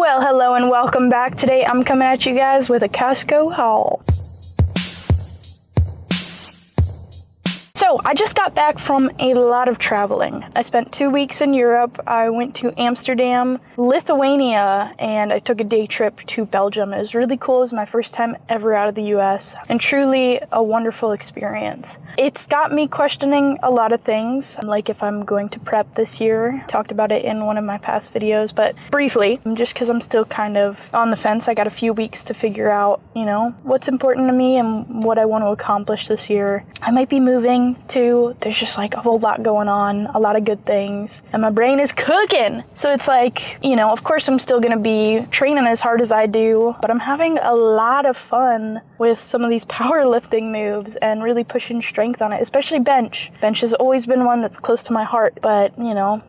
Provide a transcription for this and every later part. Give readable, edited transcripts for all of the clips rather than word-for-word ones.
Well, hello and welcome back. Today I'm coming at you guys with a Costco haul. So I just got back from a lot of traveling. I spent 2 weeks in Europe. I went to Amsterdam, Lithuania, and I took a day trip to Belgium. It was really cool. It was my first time ever out of the US and truly a wonderful experience. It's got me questioning a lot of things, like if I'm going to prep this year. Talked about it in one of my past videos, but briefly, just because I'm still kind of on the fence. I got a few weeks to figure out, what's important to me and what I want to accomplish this year. I might be moving too. There's just like a whole lot going on, a lot of good things, and my brain is cooking. So it's like, of course I'm still gonna be training as hard as I do, but I'm having a lot of fun with some of these powerlifting moves and really pushing strength on it, especially bench. Bench has always been one that's close to my heart, but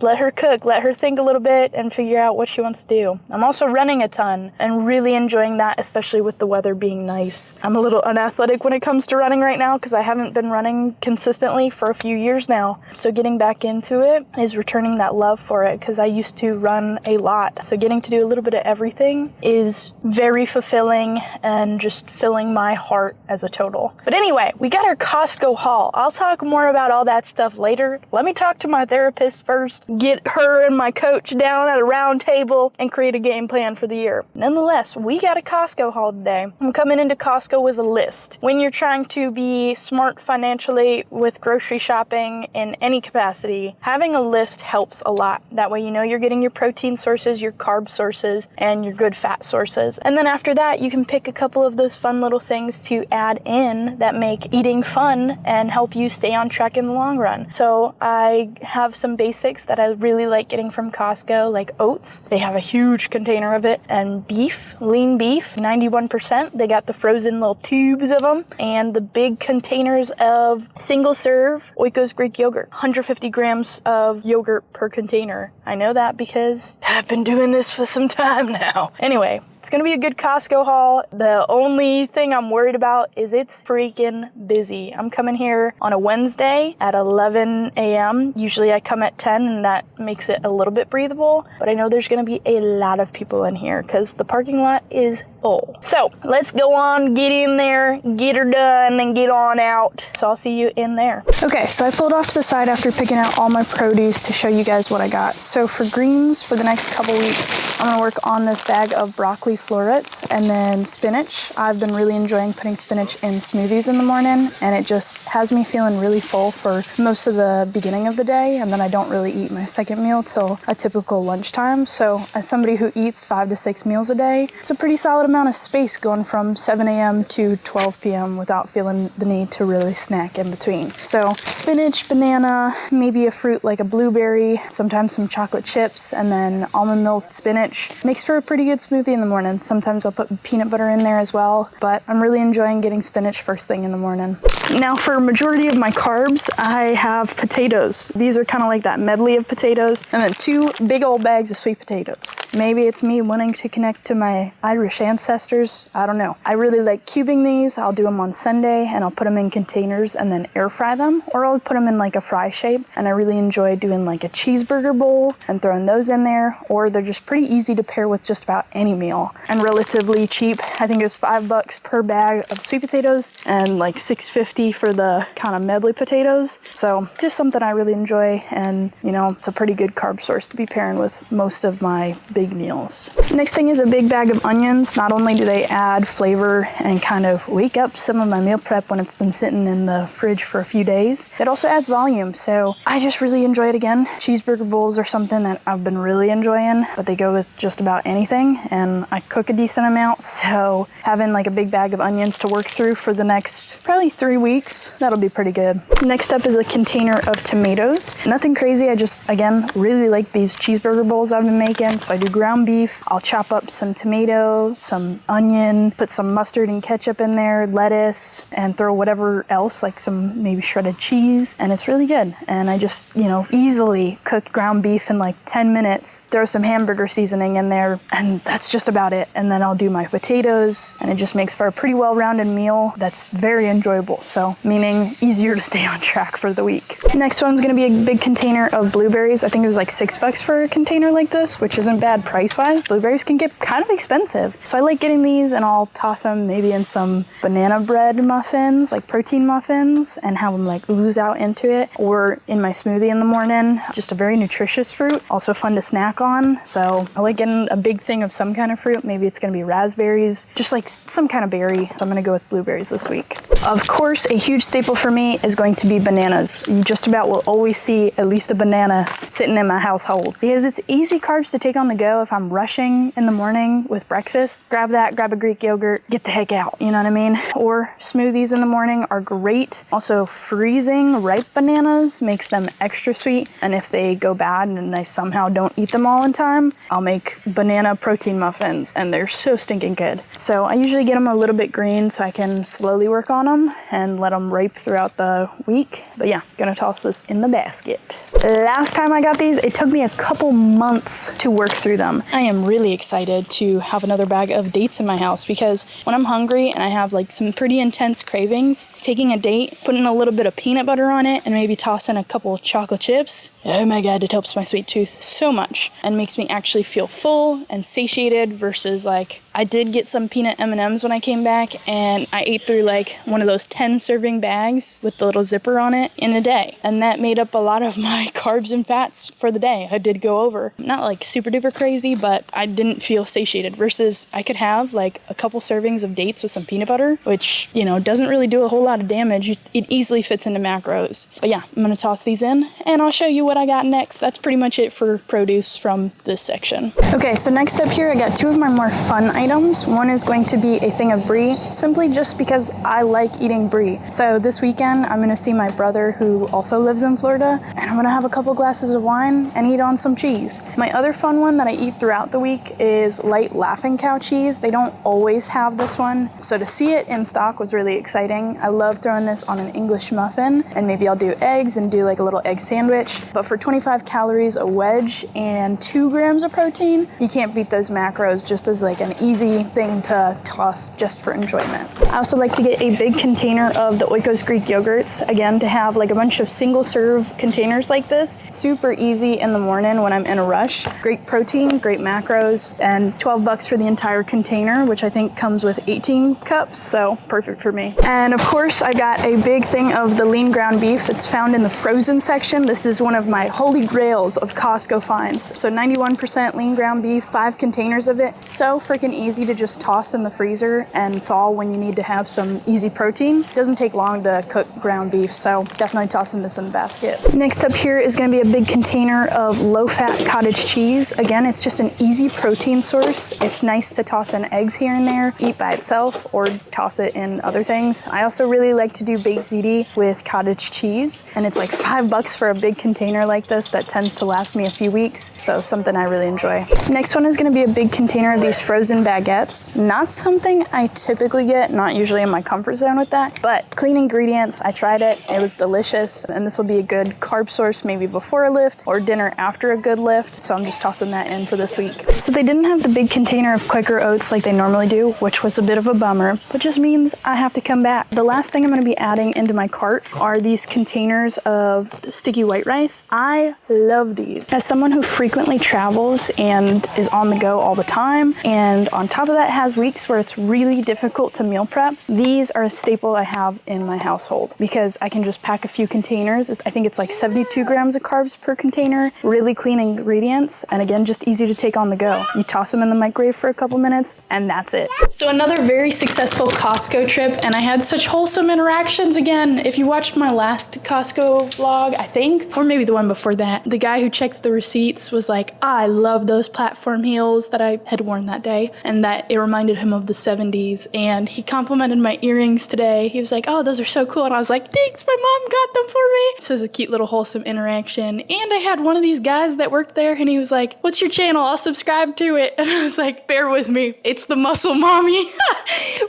let her cook, let her think a little bit and figure out what she wants to do. I'm also running a ton and really enjoying that, especially with the weather being nice. I'm a little unathletic when it comes to running right now because I haven't been running consistently for a few years now. So getting back into it is returning that love for it because I used to run a lot. So getting to do a little bit of everything is very fulfilling and just filling my heart as a total. But anyway, we got our Costco haul. I'll talk more about all that stuff later. Let me talk to my therapist first, get her and my coach down at a round table and create a game plan for the year. Nonetheless, we got a Costco haul today. I'm coming into Costco with a list. When you're trying to be smart financially with grocery shopping in any capacity, having a list helps a lot. That way you're getting your protein sources, your carb sources, and your good fat sources. And then after that, you can pick a couple of those fun little things to add in that make eating fun and help you stay on track in the long run. So I have some basics that I really like getting from Costco, like oats. They have a huge container of it, and beef, lean beef, 91%. They got the frozen little tubes of them, and the big containers of single serve Oikos Greek yogurt, 150 grams of yogurt per container. I know that because I've been doing this for some time now. Anyway, it's gonna be a good Costco haul. The only thing I'm worried about is it's freaking busy. I'm coming here on a Wednesday at 11 a.m. Usually I come at 10 and that makes it a little bit breathable, but I know there's gonna be a lot of people in here because the parking lot is full. So let's go on, get in there, get her done, and get on out. So I'll see you in there. Okay, so I pulled off to the side after picking out all my produce to show you guys what I got. So for greens, for the next couple weeks, I'm gonna work on this bag of broccoli florets and then spinach. I've been really enjoying putting spinach in smoothies in the morning, and it just has me feeling really full for most of the beginning of the day, and then I don't really eat my second meal till a typical lunchtime. So as somebody who eats 5 to 6 meals a day, it's a pretty solid amount of space going from 7 a.m. to 12 p.m. without feeling the need to really snack in between. So spinach, banana, maybe a fruit like a blueberry, sometimes some chocolate chips, and then almond milk, spinach. Makes for a pretty good smoothie in the morning. Sometimes I'll put peanut butter in there as well, but I'm really enjoying getting spinach first thing in the morning. Now for majority of my carbs, I have potatoes. These are kind of like that medley of potatoes, and then 2 big old bags of sweet potatoes. Maybe it's me wanting to connect to my Irish ancestors. I don't know. I really like cubing these. I'll do them on Sunday and I'll put them in containers and then air fry them, or I'll put them in like a fry shape. And I really enjoy doing like a cheeseburger bowl and throwing those in there, or they're just pretty easy to pair with just about any meal and relatively cheap. I think it was $5 per bag of sweet potatoes and like $6.50 for the kind of medley potatoes. So just something I really enjoy, and it's a pretty good carb source to be pairing with most of my big meals. Next thing is a big bag of onions. Not only do they add flavor and kind of wake up some of my meal prep when it's been sitting in the fridge for a few days, it also adds volume. So I just really enjoy it again. Cheeseburger bowls are something that I've been really enjoying, but they go with just about anything, and I cook a decent amount, so having like a big bag of onions to work through for the next probably 3 weeks, that'll be pretty good. Next up is a container of tomatoes. Nothing crazy, I just, again, really like these cheeseburger bowls I've been making. So I do ground beef, I'll chop up some tomato, some some onion, put some mustard and ketchup in there, lettuce, and throw whatever else, like some maybe shredded cheese, and it's really good. And I just, easily cook ground beef in like 10 minutes, throw some hamburger seasoning in there, and that's just about it. And then I'll do my potatoes, and it just makes for a pretty well-rounded meal that's very enjoyable. So, meaning easier to stay on track for the week. Next one's gonna be a big container of blueberries. I think it was like $6 for a container like this, which isn't bad price-wise. Blueberries can get kind of expensive. So I like getting these, and I'll toss them maybe in some banana bread muffins, like protein muffins, and have them like ooze out into it, or in my smoothie in the morning. Just a very nutritious fruit, also fun to snack on. So I like getting a big thing of some kind of fruit. Maybe it's gonna be raspberries, just like some kind of berry. So I'm gonna go with blueberries this week. Of course, a huge staple for me is going to be bananas. You just about will always see at least a banana sitting in my household because it's easy carbs to take on the go. If I'm rushing in the morning with breakfast, grab that, grab a Greek yogurt, get the heck out, you know what I mean? Or smoothies in the morning are great. Also, freezing ripe bananas makes them extra sweet, and if they go bad and I somehow don't eat them all in time, I'll make banana protein muffins, and they're so stinking good. So I usually get them a little bit green so I can slowly work on them and let them ripe throughout the week. But yeah, gonna toss this in the basket. Last time I got these, it took me a couple months to work through them. I am really excited to have another bag of dates in my house because when I'm hungry and I have like some pretty intense cravings, taking a date, putting a little bit of peanut butter on it, and maybe tossing a couple of chocolate chips, oh my god, it helps my sweet tooth so much and makes me actually feel full and satiated versus like I did get some peanut M&Ms when I came back, and I ate through like one of those 10 serving bags with the little zipper on it in a day, and that made up a lot of my carbs and fats for the day. I did go over, not like super duper crazy, but I didn't feel satiated versus I could have like a couple servings of dates with some peanut butter, which doesn't really do a whole lot of damage. It easily fits into macros. But yeah, I'm gonna toss these in and I'll show you what I got next. That's pretty much it for produce from this section. Okay, so next up here I got two of my more fun items. One is going to be a thing of brie, simply just because I like eating brie. So this weekend I'm gonna see my brother who also lives in Florida, and I'm gonna have a couple glasses of wine and eat on some cheese. My other fun one that I eat throughout the week is light Laughing Cow cheese. They don't always have this one, so to see it in stock was really exciting. I love throwing this on an English muffin, and maybe I'll do eggs and do like a little egg sandwich. But for 25 calories a wedge and 2 grams of protein, you can't beat those macros just as like an easy thing to toss just for enjoyment. I also like to get a big container of the Oikos Greek yogurts, again to have like a bunch of single serve containers like this. Super easy in the morning when I'm in a rush. Great protein, great macros, and $12 for the entire container, which I think comes with 18 cups, so perfect for me. And of course, I got a big thing of the lean ground beef. It's found in the frozen section. This is one of my holy grails of Costco finds. So 91% lean ground beef, 5 containers of it. So freaking easy to just toss in the freezer and thaw when you need to have some easy protein. It doesn't take long to cook ground beef, so definitely tossing this in the basket. Next up here is gonna be a big container of low-fat cottage cheese. Again, it's just an easy protein source. It's nice to toss in eggs here and there, eat by itself, or toss it in other things. I also really like to do baked ziti with cottage cheese, and it's like $5 for a big container like this that tends to last me a few weeks, so something I really enjoy. Next one is gonna be a big container of these frozen baguettes. Not something I typically get, not usually in my comfort zone with that, but clean ingredients. I tried it, it was delicious, and this will be a good carb source maybe before a lift or dinner after a good lift, so I'm just tossing that in for this week. So they didn't have the big container of Quaker oats like they normally do, which was a bit of a bummer, but just means I have to come back. The last thing I'm gonna be adding into my cart are these containers of sticky white rice. I love these. As someone who frequently travels and is on the go all the time, and on top of that has weeks where it's really difficult to meal prep, these are a staple I have in my household because I can just pack a few containers. I think it's like 72 grams of carbs per container, really clean ingredients, and again, just easy to take on the go. You toss them in the microwave for a couple minutes, and that's it. So another very successful Costco trip, and I had such wholesome interactions again. If you watched my last Costco vlog, I think, or maybe the one before that, the guy who checks the receipts was like, I love those platform heels that I had worn that day. And and that it reminded him of the 70s. And he complimented my earrings today. He was like, oh, those are so cool. And I was like, thanks, my mom got them for me. So it was a cute little wholesome interaction. And I had one of these guys that worked there, and he was like, what's your channel? I'll subscribe to it. And I was like, bear with me. It's the Muscle Mommy,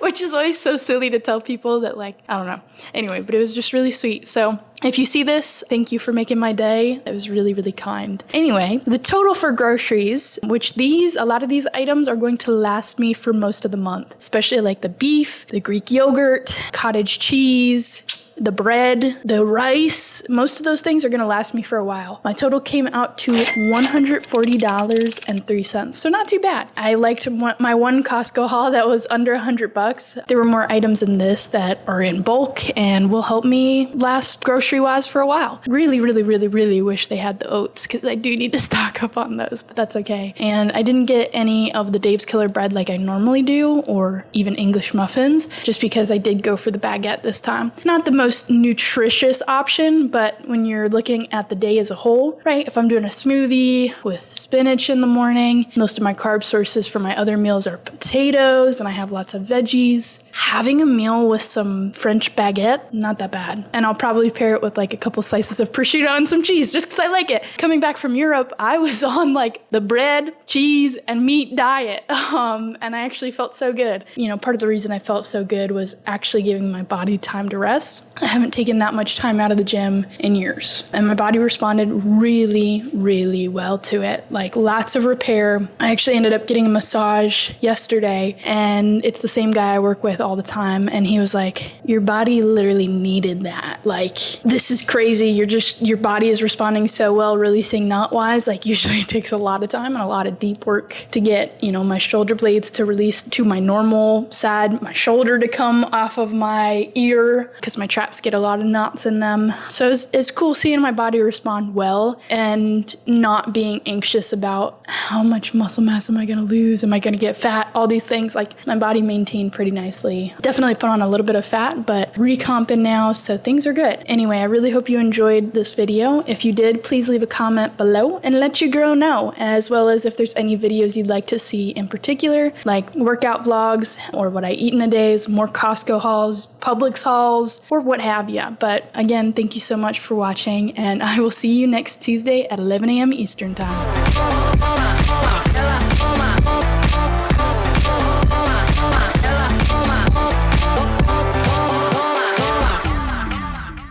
which is always so silly to tell people that, like, I don't know. Anyway, but it was just really sweet. So if you see this, thank you for making my day. It was really, really kind. Anyway, the total for groceries, which a lot of these items are going to last me for most of the month, especially like the beef, the Greek yogurt, cottage cheese, the bread, the rice. Most of those things are going to last me for a while. My total came out to $140.03. So not too bad. I liked my one Costco haul that was under $100. There were more items in this that are in bulk and will help me last grocery-wise for a while. Really, really, really, really wish they had the oats, because I do need to stock up on those, but that's okay. And I didn't get any of the Dave's Killer bread like I normally do, or even English muffins, just because I did go for the baguette this time. Not the most nutritious option, but when you're looking at the day as a whole, right? If I'm doing a smoothie with spinach in the morning, most of my carb sources for my other meals are potatoes, and I have lots of veggies. Having a meal with some French baguette, not that bad. And I'll probably pair it with like a couple slices of prosciutto and some cheese, just because I like it. Coming back from Europe, I was on like the bread, cheese, and meat diet, and I actually felt so good. You know, part of the reason I felt so good was actually giving my body time to rest. I haven't taken that much time out of the gym in years, and my body responded really, really well to it. Like lots of repair. I actually ended up getting a massage yesterday, and it's the same guy I work with all the time, and he was like, your body literally needed that. Like, this is crazy. Your body is responding so well, releasing knot-wise. Like, usually it takes a lot of time and a lot of deep work to get, you know, my shoulder blades to release to my normal side, my shoulder to come off of my ear, because my traps get a lot of knots in them. So it's cool seeing my body respond well and not being anxious about how much muscle mass am I going to lose? Am I going to get fat? All these things. Like, my body maintained pretty nicely. Definitely put on a little bit of fat, but recomping now, so things are good. Anyway, I really hope you enjoyed this video. If you did, please leave a comment below and let your girl know, as well as if there's any videos you'd like to see in particular, like workout vlogs, or what I eat in a day, more Costco hauls, Publix hauls, or what have you. But again, thank you so much for watching, and I will see you next Tuesday at 11 a.m. Eastern Time.